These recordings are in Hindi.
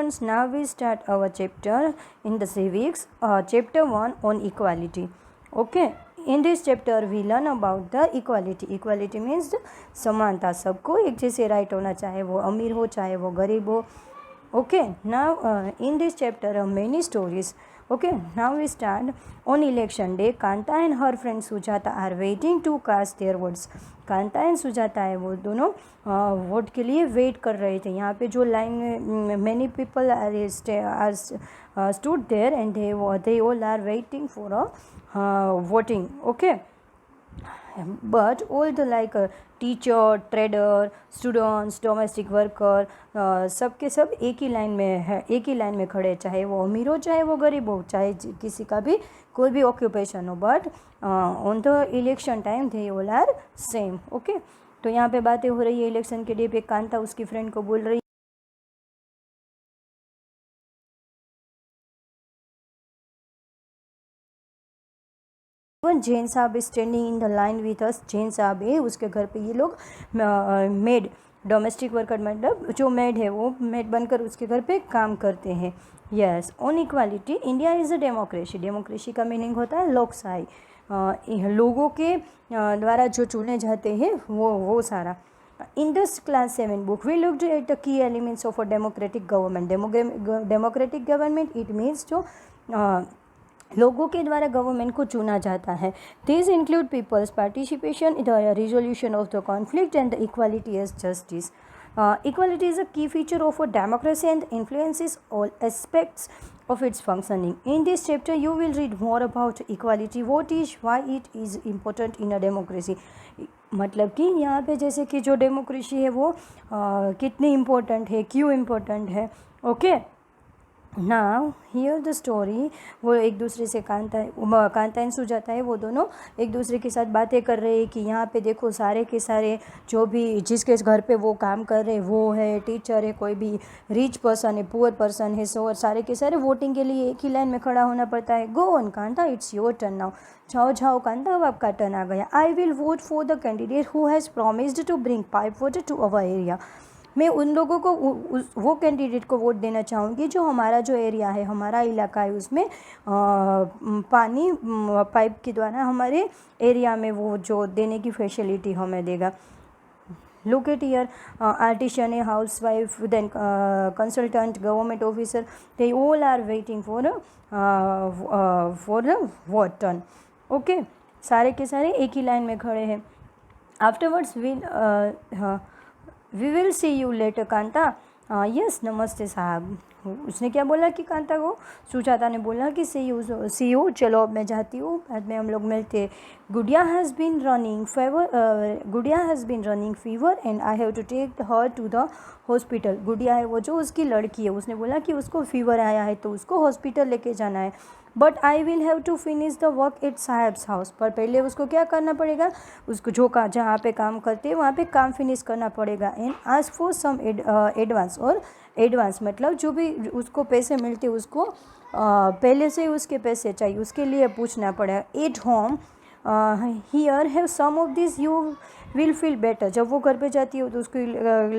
students, now we start our chapter in the civics, chapter 1 on equality. Okay, in this chapter we learn about the equality. Equality means समानता, सबको एक जैसे राइट होना, चाहे वो अमीर हो चाहे वो गरीब हो. Okay, now in this chapter many stories. Okay, now we start. On election day, Kanta and her friend Sujata are waiting to cast their votes. Kanta and Sujata है वो दोनों वोट के लिए वेट कर रहे थे. यहाँ पे जो लाइन में many people are stood there and they all are waiting for a voting. Okay, but all the like teacher, trader, students, domestic worker, सब के सब एक ही लाइन में है, एक ही लाइन में खड़े, चाहे वो अमीर हो चाहे वो गरीब हो, चाहे किसी का भी कोई भी ऑक्यूपेशन हो, but on the election time they all are same. Okay, तो यहाँ पे बातें हो रही है इलेक्शन के डे पे. कांता उसकी फ्रेंड को बोल रही जैन साहब is standing in the line with us. Jain साहब है, उसके घर पे ये लोग मेड, डोमेस्टिक वर्कर मतलब जो मेड है वो मेड बनकर उसके घर पे काम करते हैं. Yes, on equality, India is a democracy. Democracy का मीनिंग होता है लोकशाही, लोगों के द्वारा जो चुने जाते हैं वो सारा. In this class 7 book, we looked at the key elements of a democratic government. Democratic government, it means जो लोगों के द्वारा गवर्नमेंट को चुना जाता है. These include people's participation in the resolution of the conflict and the equality as justice. Equality is a key feature of a democracy and influences all aspects of its functioning. In this chapter, you will read more about equality, what is, why it is important in a democracy. मतलब कि यहाँ पे जैसे कि जो डेमोक्रेसी है वो कितनी इम्पोर्टेंट है, क्यों इम्पोर्टेंट है. Okay, now here the story. वो एक दूसरे से कांता एंड सुजाता है, वो दोनों एक दूसरे के साथ बातें कर रहे हैं कि यहाँ पे देखो सारे के सारे जो भी जिसके घर पे वो काम कर रहे हैं वो है टीचर है, कोई भी रिच पर्सन है, पुअर पर्सन है, सो सारे के सारे वोटिंग के लिए एक ही लाइन में खड़ा होना पड़ता है. Go on Kanta, it's your turn now. जाओ जाओ कांता, अब आपका टर्न आ गया. I will vote for the candidate who has promised to bring pipe water to our area. मैं उन लोगों को वो कैंडिडेट को वोट देना चाहूँगी जो हमारा जो एरिया है, हमारा इलाका है, उसमें पानी पाइप के द्वारा हमारे एरिया में वो जो देने की फैसिलिटी हमें देगा. Look at here, artisan, a housewife, then consultant, government officer, they all are waiting for a vote turn. Okay, सारे के सारे एक ही लाइन में खड़े हैं. Afterwards we will see you later, Kanta. Yes, नमस्ते साहब. उसने क्या बोला कि कांता को, सुजाता ने बोला कि सी यू, चलो अब मैं जाती हूँ, बाद में हम लोग मिलते. Gudiya has been running fever and I have to take her to the hospital. Gudiya है वो जो उसकी लड़की है, उसने बोला कि उसको फीवर आया है तो उसको हॉस्पिटल लेके जाना है. But I will have to finish the work at sahib's house. पर पहले उसको क्या करना पड़ेगा, उसको जहाँ पे काम करते हैं वहाँ पे काम फिनिश करना पड़ेगा. And ask for some advance, और एडवांस मतलब जो भी उसको पैसे मिलते उसको पहले से उसके पैसे चाहिए, उसके लिए पूछना पड़ेगा. At home here have some of this you will feel better. जब वो घर पे जाती है तो उसकी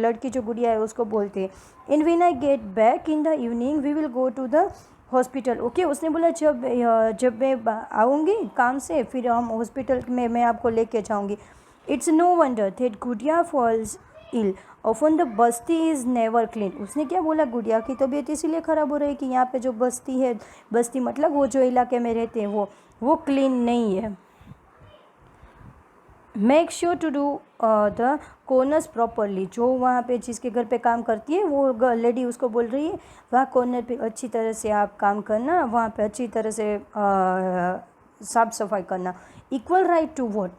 लड़की जो गुड़िया है उसको बोलते हैं. And when I get back in the evening we will go to the hospital. Okay, उसने बोला जब मैं आऊँगी काम से फिर हम हॉस्पिटल में मैं आपको लेके जाऊँगी. इट्स नो वंडर दैट गुड़िया false ill often the Basti is never clean. उसने क्या बोला, गुड़िया की तबीयत इसीलिए ख़राब हो रही है कि यहाँ पे जो बस्ती है, बस्ती मतलब वो जो इलाके में रहते हैं वो क्लीन नहीं है. Make sure to do the corners properly. जो वहाँ पे जिसके घर पे काम करती है वो लेडी उसको बोल रही है वहाँ कॉर्नर पे अच्छी तरह से आप काम करना, वहाँ पे अच्छी तरह से साफ सफाई करना. Equal right to vote.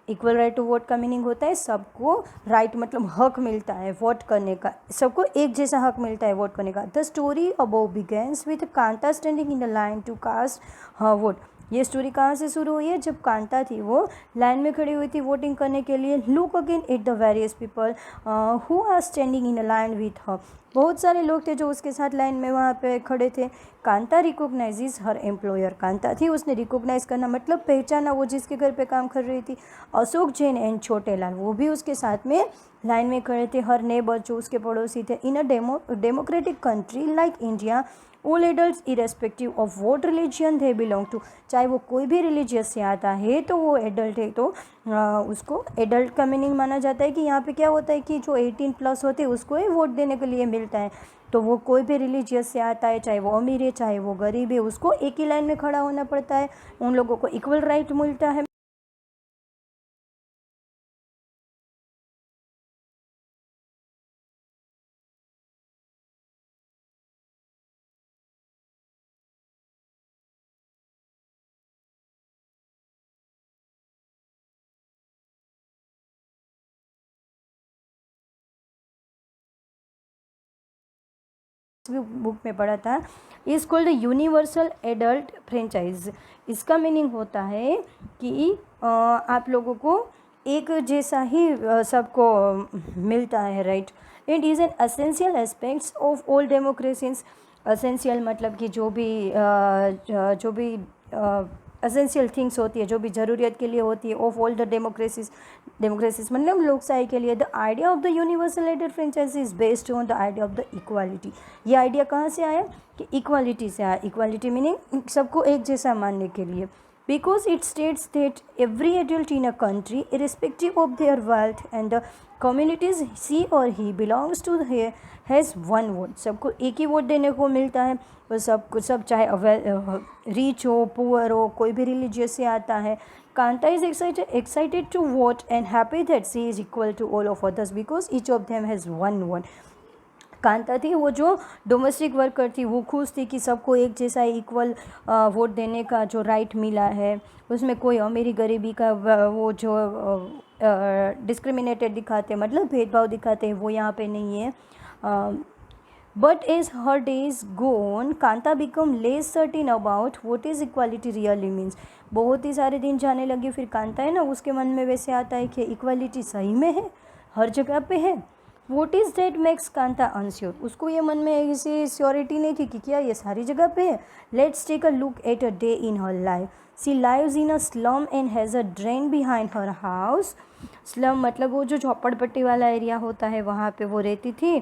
Equal right to vote का मीनिंग होता है सबको राइट मतलब हक मिलता है वोट करने का, सबको एक जैसा हक मिलता है वोट करने का. The story above begins with Kanta standing in the line to cast her vote. ये स्टोरी कहाँ से शुरू हुई है? जब कांता थी वो लाइन में खड़ी हुई थी वोटिंग करने के लिए। Look again at the various people who are standing in a line with her. बहुत सारे लोग थे जो उसके साथ लाइन में वहाँ पे खड़े थे। कांता रिकॉग्नाइजेज हर एम्प्लॉयर। कांता थी, उसने रिकॉग्नाइज करना मतलब पहचाना वो जिसके घर पे काम कर रही थी। अशोक जैन एंड छोटे लाल वो भी उसके साथ में लाइन में खड़े थे। हर नेबर जो उसके पड़ोसी थे। In a democratic country like India all adults irrespective of what religion they belong to. चाहे वो कोई भी रिलीजियस से आता है तो वो एडल्ट है, तो उसको एडल्ट का मीनिंग माना जाता है कि यहाँ पे क्या होता है कि जो 18+ होते हैं उसको ही वोट देने के लिए मिलता है। तो वो कोई भी रिलीजियस से आता है, चाहे वो अमीर है चाहे वो गरीब है, उसको एक ही लाइन में खड़ा होना पड़ता है। उन लोगों को इक्वल राइट मिलता है। बुक में पढ़ा था, is called universal adult franchise. इसका मीनिंग होता है कि आप लोगों को एक जैसा ही सबको मिलता है, right. It is an essential aspects of all democracies. Essential मतलब कि जो भी असेंशियल थिंग्स होती है, जो भी ज़रूरियत के लिए होती है, of all the democracies. Democracies मतलब लोकशाही के लिए। The idea of the universal adult franchise is based on the idea of the equality. ये आइडिया कहाँ से आया? कि इक्वालिटी से आया। इक्वालिटी मीनिंग सबको एक जैसा मानने के लिए। Because it states that every adult in a country irrespective of their wealth and the communities she or he belongs to has one vote. सबको एक ही वोट देने को मिलता है। और सब चाहे रिच हो पुअर हो, कोई भी रिलीजियस से आता है। Kanta is excited to vote and happy that she is equal to all of others because each of them has one vote। Kanta थी वो जो डोमेस्टिक वर्कर थी, वो खुश थी कि सबको एक जैसा इक्वल वोट देने का जो राइट मिला है। उसमें कोई अमीरी गरीबी का वो जो डिस्क्रिमिनेटेड दिखाते मतलब भेदभाव दिखाते हैं वो यहाँ पे नहीं है। But as her days go on, Kanta become less certain about what is equality really means। बहुत ही सारे दिन जाने लगे फिर कांता है ना उसके मन में वैसे आता है कि इक्वालिटी सही में है, हर जगह पे है। What is that makes Kanta unsure। उसको ये मन में ऐसी श्योरिटी नहीं थी कि क्या ये सारी जगह पे है। Let's take a look at a day in her life। She lives in a slum and has a drain behind her house। Slum मतलब वो जो झोपड़पट्टी वाला एरिया होता है वहाँ पे वो रहती थी।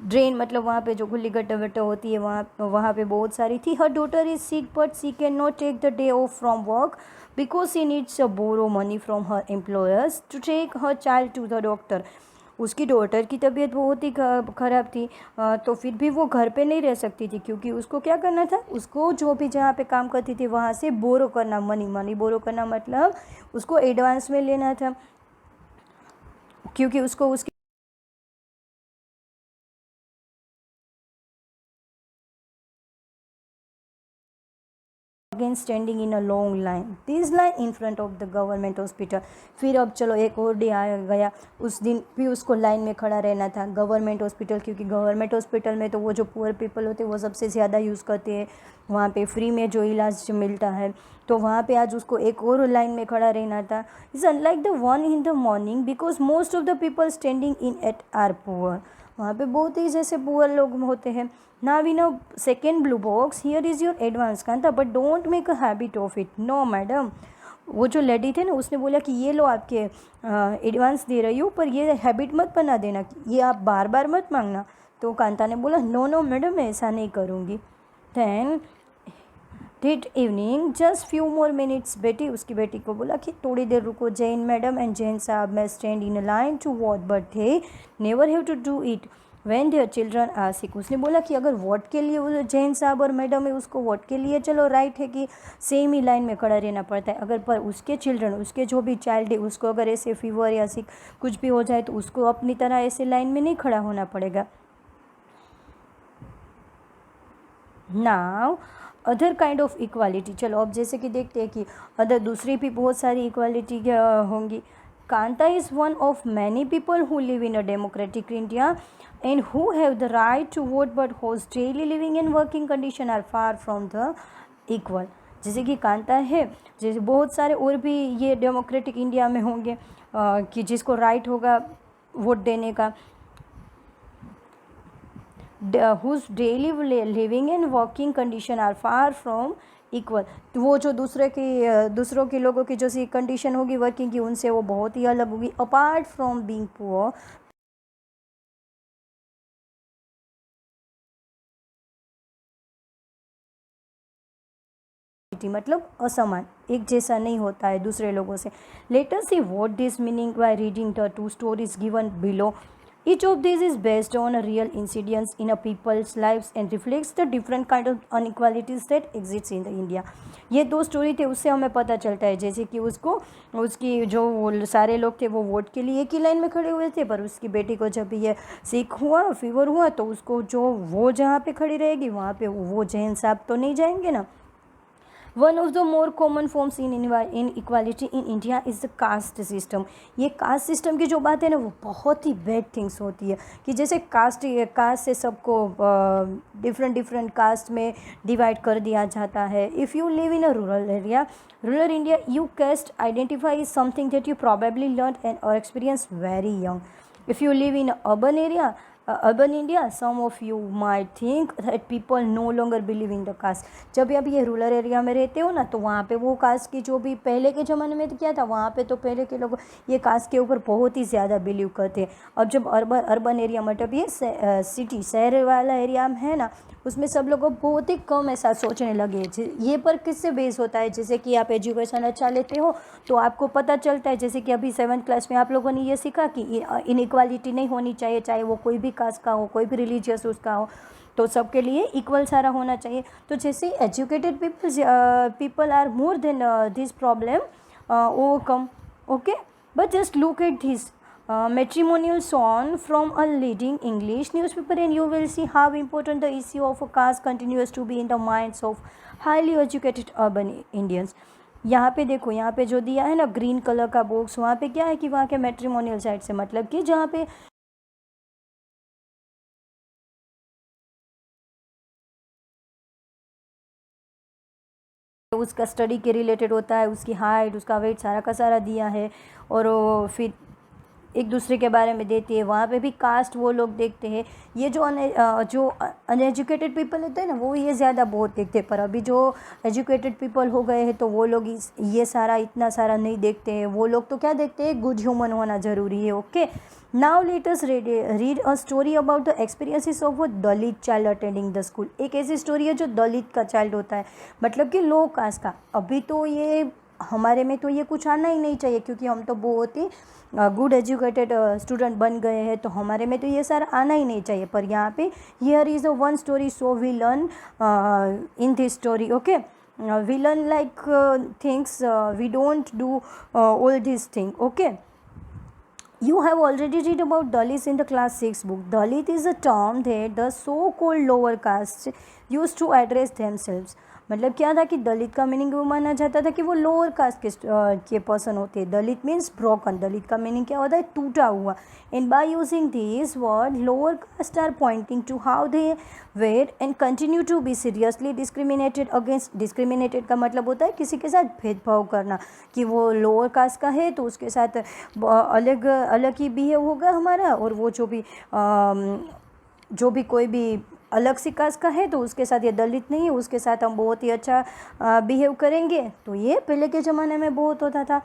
ड्रेन मतलब वहाँ पे जो खुली गटर वटर होती है वहाँ पे बहुत सारी थी। Her daughter is sick but she can not take the day off from work because she needs a borrow money from her employers to take her child to the doctor. उसकी डॉटर की तबीयत बहुत ही ख़राब थी, तो फिर भी वो घर पे नहीं रह सकती थी क्योंकि उसको क्या करना था, उसको जो भी जहाँ पे काम करती थी वहाँ से बोरो करना, मनी बोरो करना मतलब उसको एडवांस में लेना था क्योंकि उसको उसकी again standing in a long line this line in front of the government hospital. फिर अब चलो एक और डे आ गया, उस दिन भी उसको लाइन में खड़ा रहना था गवर्नमेंट हॉस्पिटल, क्योंकि गवर्नमेंट हॉस्पिटल में तो वो जो पुअर पीपल होते हैं वो सबसे ज़्यादा यूज़ करते हैं, वहाँ पे फ्री में जो इलाज मिलता है। तो वहाँ पे आज उसको एक और लाइन में खड़ा रहना था। Is unlike the one in the morning because most of the people standing in at are poor. वहाँ पे बहुत ही जैसे पुअर लोग होते हैं। Now we know second blue box, here is your advance Kanta, but don't make a habit of it। No madam, वो जो लेडी थे ना उसने बोला कि ये लो आपके एडवांस दे रही हूँ पर ये हैबिट मत बना देना, ये आप बार बार मत मांगना। तो कांता ने बोला नो मैडम मैं ऐसा नहीं करूँगी। Then that evening just few more minutes. बेटी उसकी बेटी को बोला कि थोड़ी देर रुको जैन मैडम एंड जैन साहब मैं stand in a line to vote but they never have to do it when their children are sick. उसने बोला कि अगर वोट के लिए वो जैन साहब और मैडम है उसको वोट के लिए चलो राइट है कि सेम ही लाइन में खड़ा रहना पड़ता है, अगर पर उसके चिल्ड्रन उसके जो भी चाइल्ड है उसको अगर ऐसे फीवर या सिक कुछ भी हो जाए तो उसको अपनी तरह ऐसे लाइन में नहीं खड़ा होना पड़ेगा। Now other kind of equality, चलो अब जैसे कि देखते हैं कि अदर दूसरी भी बहुत सारी इक्वालिटी होंगी। Kanta is one of many people who live in a democratic India and who have the right to vote, but whose daily living and working condition are far from the equal. जैसे कि कांता है, जैसे बहुत सारे और भी ये डेमोक्रेटिक इंडिया में होंगे कि जिसको राइट होगा वोट देने का, whose daily living and working condition are far from equal. तो वो जो दूसरों के लोगों की जो सी कंडीशन होगी वर्किंग की, उनसे वो बहुत ही अलग होगी। अपार्ट फ्रॉम बीइंग पुअर, मतलब असमान, एक जैसा नहीं होता है दूसरे लोगों से। Let us see what this meaning by reading the two stories given below. Each of these is based on a real incidents in a people's lives and reflects the different kind of inequalities that exists in the India. ये दो स्टोरी थे, उससे हमें पता चलता है जैसे कि उसकी जो सारे लोग थे वो वोट के लिए एक ही लाइन में खड़े हुए थे, पर उसकी बेटी को जब ये सिक हुआ, फीवर हुआ, तो उसको जो वो जहाँ पे खड़ी रहेगी वहाँ पे वो जैन साहब तो नहीं जाएंगे ना। One of the more common forms in equality in India is the caste system. ये कास्ट सिस्टम की जो बात है ना वो बहुत ही बैड थिंग्स होती है कि जैसे कास्ट से सबको डिफरेंट कास्ट में डिवाइड कर दिया जाता है। If you live in a rural India you caste identify is something that you probably learn and or experience very young. If you live in urban India, some of you might think that people no longer believe in the caste. जब भी आप ये रूरल एरिया में रहते हो ना, तो वहाँ पे वो कास्ट की जो भी पहले के ज़माने में तो क्या था, वहाँ पे तो पहले के लोग ये कास्ट के ऊपर बहुत ही ज़्यादा बिलीव करते हैं। अब जब अर्बन एरिया मतलब ये सिटी शहर वाला एरिया है ना, उसमें सब लोग बहुत ही कम ऐसा सोचने लगे। ये पर किससे बेस होता है, जैसे कि आप एजुकेशन अच्छा लेते हो तो आपको पता चलता है, जैसे कि अभी 7th क्लास में आप लोगों ने ये सीखा कि इनइक्वालिटी नहीं होनी चाहिए, चाहे वो कोई भी कास्ट का हो, कोई भी रिलीजियस उसका हो, तो सबके लिए इक्वल सारा होना चाहिए। तो जैसे educated people are more than this problem overcome. Okay, but just look at this matrimonial song from a leading English newspaper and you will see how important the issue of a caste continues to be in the minds of highly educated urban Indians. यहाँ पे देखो, यहाँ पे जो दिया है ना ग्रीन कलर का बॉक्स, वहाँ पे क्या है कि वहाँ के मैट्रिमोनियल साइट से मतलब कि जहाँ पे उसका स्टडी के रिलेटेड होता है, उसकी हाइट, उसका वेट, सारा का सारा दिया है, और फिर एक दूसरे के बारे में देती है। वहाँ पे भी कास्ट वो लोग देखते हैं। ये जो अनएजुकेटेड पीपल होते हैं ना, वो ये ज़्यादा बहुत देखते हैं, पर अभी जो एजुकेटेड पीपल हो गए हैं तो वो लोग ये सारा इतना सारा नहीं देखते हैं। वो लोग तो क्या देखते हैं, गुड ह्यूमन होना ज़रूरी है। Okay, now let us read a story about the experiences of a Dalit child attending the school. एक ऐसी स्टोरी है जो दलित का चाइल्ड होता है, मतलब कि लो कास्ट का। अभी तो ये हमारे में तो ये कुछ आना ही नहीं चाहिए, क्योंकि हम तो बहुत ही गुड एजुकेटेड स्टूडेंट बन गए हैं, तो हमारे में तो ये सारा आना ही नहीं चाहिए। पर यहाँ पे here is a one story, so we learn in this story. Okay, we learn like things, we don't do all these things. Okay, you have already read about Dalits in the class 6 book. Dalit is a term that the so-called lower caste used to address themselves. मतलब क्या था कि दलित का मीनिंग वो माना जाता था कि वो लोअर कास्ट के पर्सन होते हैं। दलित मीन्स ब्रोकन। दलित का मीनिंग क्या होता है, टूटा हुआ। And by using this word lower caste are pointing to how they were and continue to be seriously discriminated against. Discriminated का मतलब होता है किसी के साथ भेदभाव करना, कि वो लोअर कास्ट का है तो उसके साथ अलग ही बिहेव होगा हमारा, और वो जो भी कोई भी अलग सी कास्ट का है तो उसके साथ, ये दलित नहीं है उसके साथ हम बहुत ही अच्छा बिहेव करेंगे। तो ये पहले के ज़माने में बहुत होता था।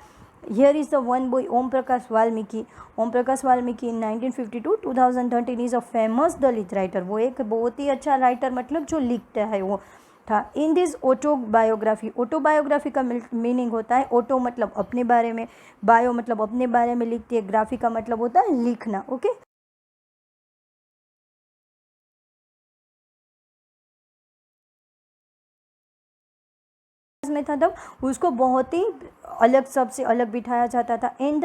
Here is the one boy Om Prakash Valmiki. Om Prakash Valmiki in 1952-2013 is a famous Dalit writer. वो एक बहुत ही अच्छा राइटर, मतलब जो लिखता है वो था। In this autobiography. ऑटोबायोग्राफी का मीनिंग होता है, ऑटो मतलब अपने बारे में, बायो मतलब अपने बारे में लिखती है, ग्राफी का मतलब होता है लिखना। ओके, में था तब उसको बहुत ही अलग, सबसे अलग बिठाया जाता था। In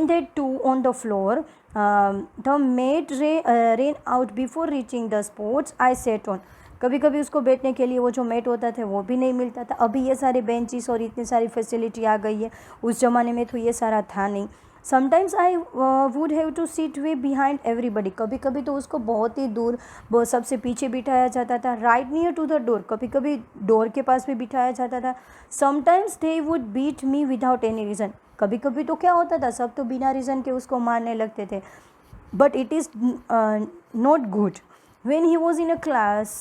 that too on the floor the mat ran out before reaching the spots I sat on. कभी कभी उसको बैठने के लिए वो जो मेट होता था वो भी नहीं मिलता था। अभी ये सारे बेंचेस और इतनी सारी फैसिलिटी आ गई है, उस ज़माने में तो ये सारा था नहीं। Sometimes I would have to sit way behind everybody, कभी कभी तो उसको बहुत ही दूर, बहुत सबसे पीछे बिठाया जाता था, right near to the door, कभी कभी डोर के पास भी बिठाया जाता था। Sometimes they would beat me without any reason, कभी कभी तो क्या होता था, सब तो बिना रीज़न के उसको मारने लगते थे। But it is not good. When he was in a class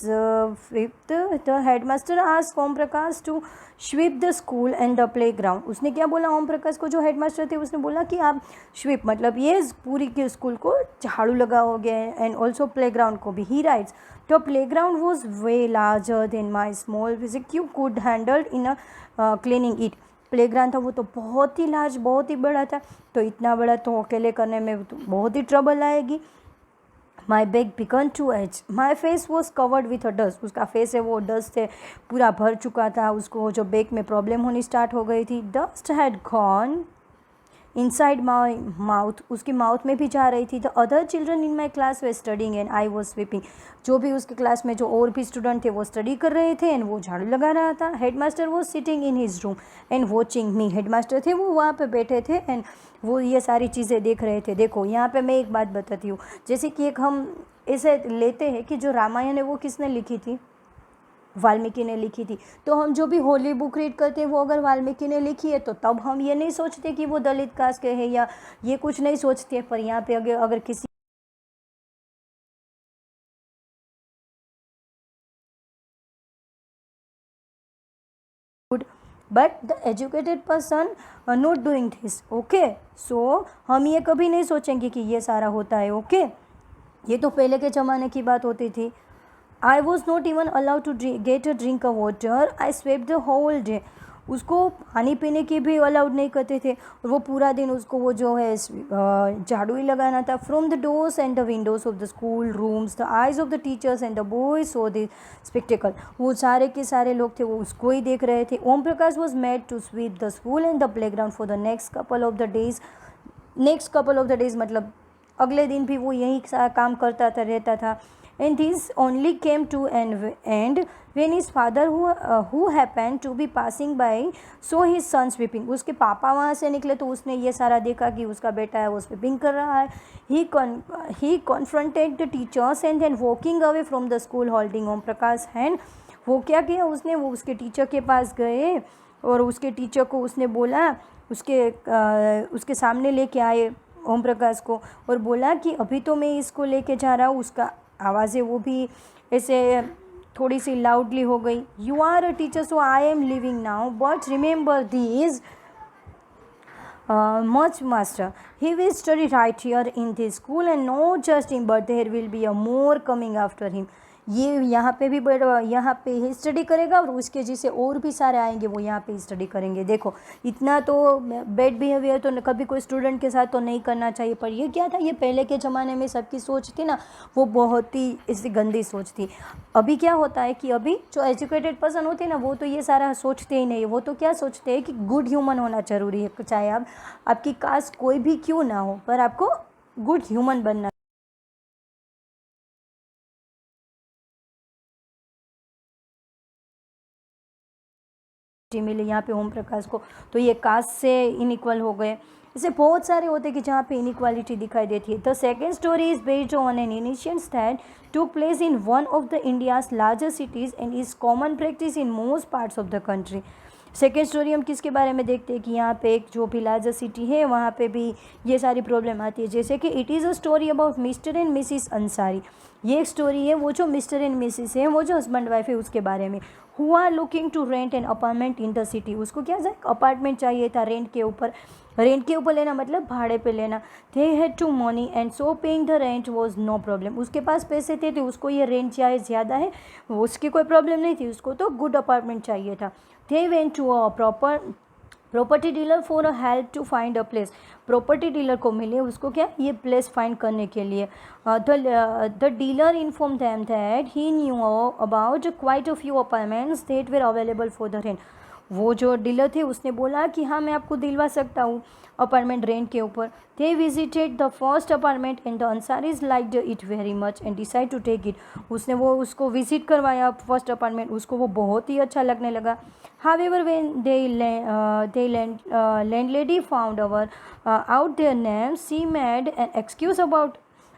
fifth, the headmaster asked Om Prakash to sweep the school and the playground. उसने क्या बोला, ओम प्रकाश को जो हेडमास्टर थे उसने बोला कि आप स्वीप मतलब ये पूरी के स्कूल को झाड़ू लगाओगे, एंड ऑल्सो प्लेग्राउंड को भी। He writes the playground was way larger than my small physique you could handle in a cleaning it. Playground था वो तो बहुत ही लार्ज, बहुत ही बड़ा था, तो इतना बड़ा तो अकेले करने में तो बहुत ही ट्रबल आएगी। My back began to ache, my face was covered with a dust, उसका फेस है वो डस्ट से पूरा भर चुका था, उसको जो बैग में प्रॉब्लम होनी स्टार्ट हो गई थी। Dust had gone inside my mouth, उसकी माउथ में भी जा रही थी। The other children in my class way studying and I was sweeping, जो भी उसके क्लास में जो और भी स्टूडेंट थे वो स्टडी कर रहे थे एंड वो झाड़ू लगा रहा था। Head master was sitting in his room and watching me, head master थे वो वहाँ पे बैठे थे एंड वो ये सारी चीज़ें देख रहे थे। देखो यहाँ पे मैं एक बात बताती हूँ, जैसे कि एक हम ऐसे लेते हैं कि जो रामायण है वो किसने लिखी थी, वाल्मीकि ने लिखी थी। तो हम जो भी होली बुक रीड करते हैं वो अगर वाल्मीकि ने लिखी है तो तब हम ये नहीं सोचते कि वो दलित कास्ट के हैं या ये कुछ नहीं सोचते। पर यहाँ पे अगर किसी but the educated person not doing this, okay. So हम ये कभी नहीं सोचेंगे कि ये सारा होता है, ओके। ये तो पहले के ज़माने की बात होती थी। I was not even allowed to get a drink a water, I swept the whole day, उसको पानी पीने की भी अलाउड नहीं करते थे और वो पूरा दिन उसको वो जो है झाड़ू ही लगाना था। From the doors and the Windows of the school rooms the eyes of the teachers and the boys so the spectacled, वो सारे के सारे लोग थे वो उसको ही देख रहे थे। Om Prakash was made to sweep the school and the play ground for the next couple of the days. Next couple of the days मतलब अगले दिन भी वो यही काम करता था, रहता था। And this only came to an end when his father who happened to be passing by saw his son sweeping. उसके पापा वहाँ से निकले तो उसने ये सारा देखा कि उसका बेटा है वो स्वीपिंग कर रहा है। He confronted the teachers and then walking away from the school holding Om Prakash hand. वो क्या किया उसने, वो उसके टीचर के पास गए और उसके टीचर को उसने बोला, उसके सामने लेके आए ओम प्रकाश को और बोला कि अभी तो मैं इसको लेके जा रहा हूँ। उसका आवाज़ें वो भी ऐसे थोड़ी सी लाउडली हो गई। You are a teacher so I am leaving now but remember this much master, he will study right here in this school and not just him but there will be a more coming after him. ये यहाँ पे भी यहाँ पे ही स्टडी करेगा और उसके जैसे और भी सारे आएंगे वो यहाँ पे स्टडी करेंगे। देखो इतना तो बैड बिहेवियर तो कभी कोई स्टूडेंट के साथ तो नहीं करना चाहिए, पर ये क्या था, ये पहले के ज़माने में सबकी सोच थी ना वो बहुत ही इससे गंदी सोच थी। अभी क्या होता है कि अभी जो एजुकेटेड पर्सन होते हैं ना वो तो ये सारा सोचते ही नहीं, वो तो क्या सोचते हैं कि गुड ह्यूमन होना ज़रूरी है, चाहे आपकी कास्ट कोई भी क्यों ना हो पर आपको गुड ह्यूमन बनना मिले यहाँ पे ओम प्रकाश को। तो ये कास्ट से इनइक्वल हो गए। ऐसे बहुत सारे होते कि जहाँ पे इनइक्वालिटी दिखाई देती है। The second story is based on an initiate that took place in one of the India's largest cities and is common practice in most parts of the country. Second story हम किसके बारे में देखते हैं कि यहाँ पे एक जो भी लार्जर सिटी है वहाँ पे भी ये सारी प्रॉब्लम आती है। जैसे कि it is a story about mister and Mrs Ansari. ये एक स्टोरी है वो जो मिस्टर एंड मिसिस है वो जो हस्बैंड वाइफ है उसके बारे में। Who are looking to rent an apartment in the city, उसको क्या था अपार्टमेंट चाहिए था रेंट के ऊपर। रेंट के ऊपर लेना मतलब भाड़े पे लेना। They had to money and so paying the rent was no problem. उसके पास पैसे थे तो उसको ये रेंट चाहे ज़्यादा है वो उसकी कोई प्रॉब्लम नहीं थी, उसको तो गुड अपार्टमेंट चाहिए था। They went to a property dealer for a help to find a place. Property dealer को मिले उसको क्या ये प्लेस फाइंड करने के लिए। The dealer inform them that he knew about quite a few apartments that were available for the rent. वो जो डीलर थे उसने बोला कि हाँ मैं आपको दिलवा सकता हूँ अपार्टमेंट रेंट के ऊपर। They visited the first apartment and the Ansaris liked it very much and decide to take it. उसने वो उसको विजिट करवाया फर्स्ट अपार्टमेंट, उसको वो बहुत ही अच्छा लगने लगा। However when landlady found out their name she made an excuse about.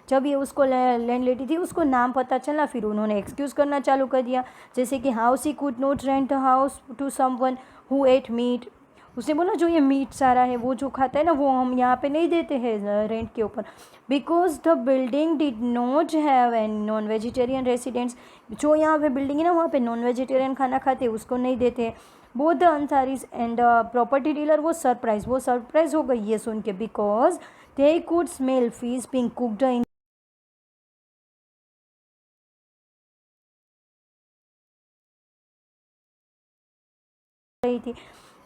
जब ये उसको लैंडलेडी थी उसको नाम पता चला, फिर उन्होंने एक्सक्यूज़ करना चालू कर दिया, जैसे कि how she could not rent house to someone who ate meat. उसने बोला जो ये मीट सारा है वो जो खाता है ना वो हम यहाँ पे नहीं देते हैं रेंट के ऊपर, because the building did not have an non vegetarian residents. जो यहाँ पे बिल्डिंग है ना वहाँ पे नॉन वेजिटेरियन खाना खाते हैं उसको नहीं देते हैं। Both the Ansaris and the property dealer वो सरप्राइज हो गई ये सुन के, because they could smell fish being cooked in रही थी।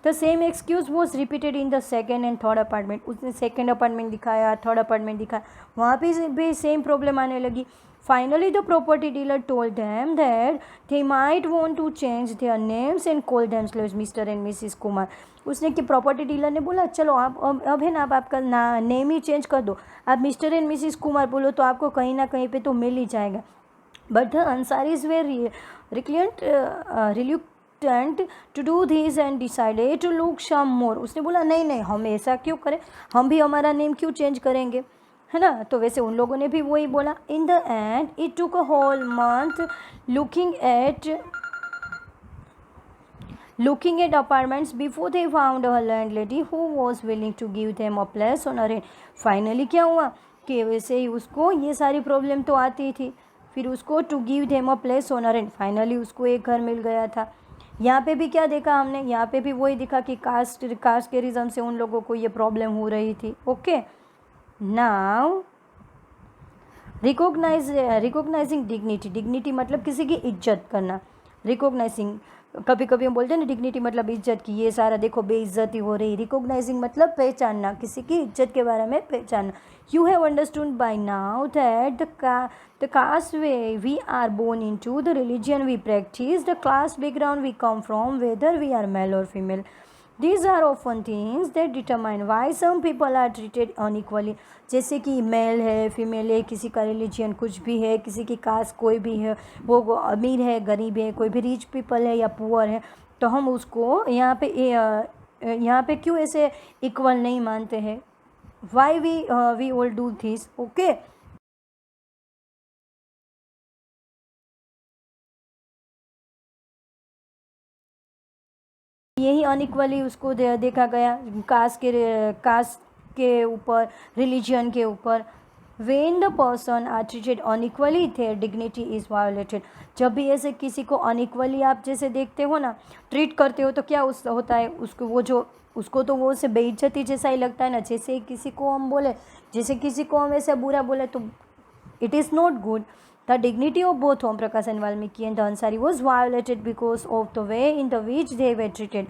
The same excuse was repeated in the second and third apartment. उसने सेकेंड अपार्टमेंट दिखाया, थर्ड अपार्टमेंट दिखाया, वहाँ पे भी सेम प्रॉब्लम आने लगी। Finally the property dealer told them that they might want to change their names and call themselves mister and Mrs Kumar. उसने कि प्रॉपर्टी डीलर ने बोला चलो आप अब है ना आप आपका नेम ही चेंज कर दो, आप मिस्टर एंड मिसिस कुमार बोलो तो आपको कहीं ना कहीं पे तो मिल ही जाएगा। But the Ansaris were reluctant to do this and decided to look some more। उसने बोला नहीं नहीं हम ऐसा क्यों करें, हम भी हमारा नेम क्यों चेंज करेंगे, है ना। तो वैसे उन लोगों ने भी वही बोला। In the end it took a whole month looking at apartments before they found a landlady who was willing to give them a place on a rent। Finally क्या हुआ कि वैसे ही उसको ये सारी प्रॉब्लम तो आती थी, फिर उसको to give them a place on a rent, finally उसको एक घर मिल गया था। यहाँ पे भी क्या देखा हमने, यहाँ पे भी वही दिखा कि कास्ट के रीज़न से उन लोगों को ये प्रॉब्लम हो रही थी। ओके, नाउ रिकॉग्नाइजिंग डिग्निटी मतलब किसी की इज्जत करना। रिकॉग्नाइजिंग कभी कभी हम बोलते हैं ना डिग्निटी मतलब इज्जत की, ये सारा देखो बेइज्जती हो रही। रिकॉग्नाइजिंग मतलब पहचानना, किसी की इज्जत के बारे में पहचानना। You have understood by now that the caste we are born into, the religion we practice, the class background we come from, whether we are male or female, these are often things that determine why some people are treated unequally। जैसे कि मेल है, फीमेल है, किसी का रिलीजियन कुछ भी है, किसी की कास्ट कोई भी है, वो अमीर है, गरीब है, कोई भी रिच पीपल है या पुअर है, तो हम उसको यहाँ पे क्यों ऐसे इक्वल नहीं मानते हैं। Why we all do this. Okay, यही अनइक्वली उसको देखा गया कास्ट के ऊपर, रिलीजन के ऊपर। When the person are treated unequally their dignity is violated. जब भी ऐसे किसी को अनइक्वली आप जैसे देखते हो ना, ट्रीट करते हो, तो क्या होता है उसको तो वो से बेइज्जती जैसा ही लगता है ना। जैसे किसी को हम बोले, जैसे किसी को हम ऐसे बुरा बोले तो it is not good। The dignity of both Om Prakash and Valmiki and the Ansari was violated because of the way in the which they were treated।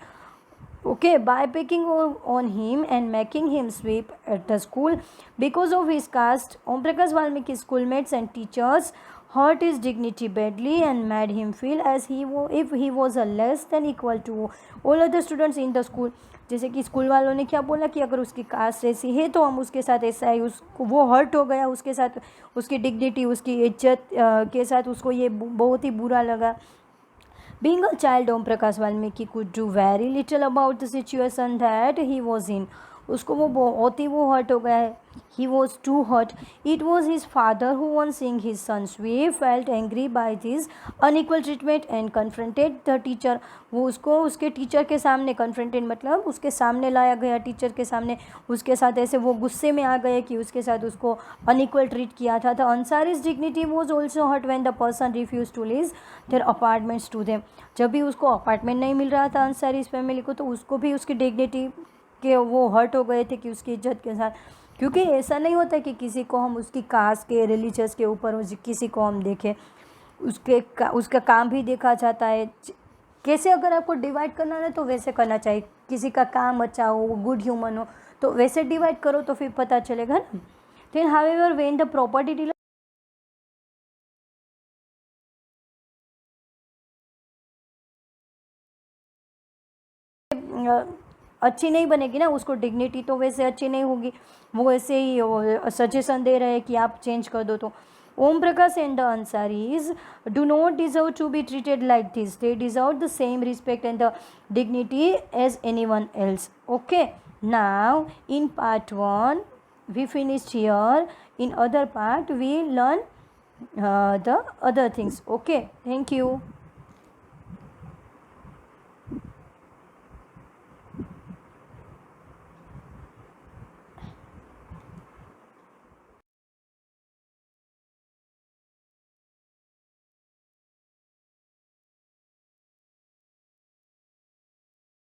Okay, by picking on him and making him sweep at the school because of his caste, Om Prakash Valmiki's schoolmates and teachers hurt his dignity badly and made him feel as if he was a less than equal to all other students in the school। जैसे कि स्कूल वालों ने क्या बोला कि अगर उसकी कास्ट ऐसी है तो हम उसके साथ ऐसा है, उसको वो हर्ट हो गया, उसके साथ उसकी डिग्निटी, उसकी इज्जत के साथ उसको ये बहुत ही बुरा लगा। Being a child, Om Prakash Valmiki could do very little about the situation that he was in। उसको वो बहुत ही वो हर्ट हो गया है। He was too hurt। It was his father who, on seeing his son sweep, felt angry by this unequal treatment and confronted the teacher। वो उसको उसके टीचर के सामने confronted मतलब उसके सामने लाया गया, टीचर के सामने उसके साथ ऐसे वो गुस्से में आ गए कि उसके साथ उसको unequal ट्रीट किया था। The Ansari's dignity was also hurt when the person refused to lease their apartments to them। जब भी उसको अपार्टमेंट नहीं मिल रहा था अंसारी फैमिली को, तो उसको भी उसकी डिग्निटी के वो हर्ट हो गए थे कि उसकी इज्जत के साथ। क्योंकि ऐसा नहीं होता कि किसी को हम उसकी कास्ट के रिलीजियस के ऊपर किसी को हम देखें, उसका काम भी देखा जाता है। कैसे अगर आपको डिवाइड करना है तो वैसे करना चाहिए, किसी का काम अच्छा हो, गुड ह्यूमन हो, तो वैसे डिवाइड करो तो फिर पता चलेगा ना। Then however when the property dealer अच्छी नहीं बनेगी ना, उसको डिग्निटी तो वैसे अच्छी नहीं होगी, वो ऐसे ही सजेशन दे रहे हैं कि आप चेंज कर दो। तो Om Prakash and the Ansaris do not deserve to be treated like this, they deserve the same respect and the dignity as anyone else. Okay, now in part 1 we finished here. In other part we learn the other things. Okay, thank you.